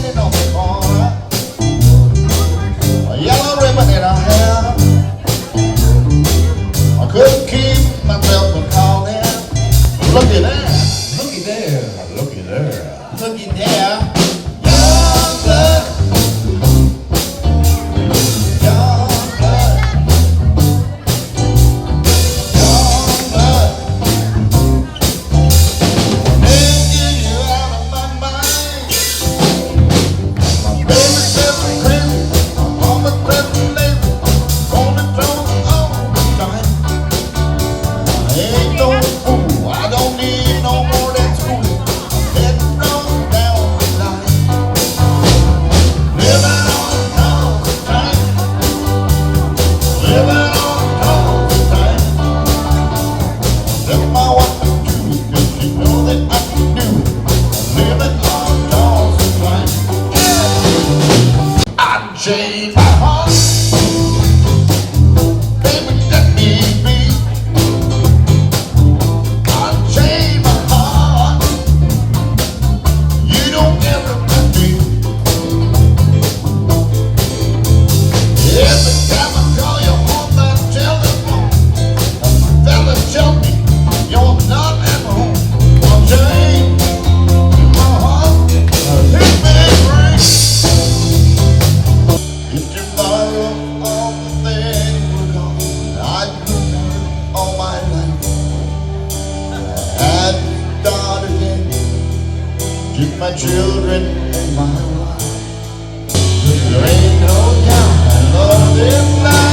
standing on the corner, a yellow ribbon in her hair. I couldn't keep myself from calling. Looky there, looky there, looky there, looky there. Young blood, young blood, young blood. Can't get you out of my mind. My baby says I'm crazy, my mama says I'm lazy, on the throne all the time. I ain't no fool, I don't need no more than school. Heading on down the line, living on God's time, living on God's time. Tell my wife to do it, 'cause she know that I can do it. Living on God's time. Yeah. I changed my heart, baby, let me be. I changed my heart, you don't get it with me. Every time I call you on that telephone, a fella tell me you're not at home. I changed my heart, hit me ring. If tomorrow all the things were gone, I'd remember all my life. I'd start again, just my children and my wife. There ain't no doubt I love this life.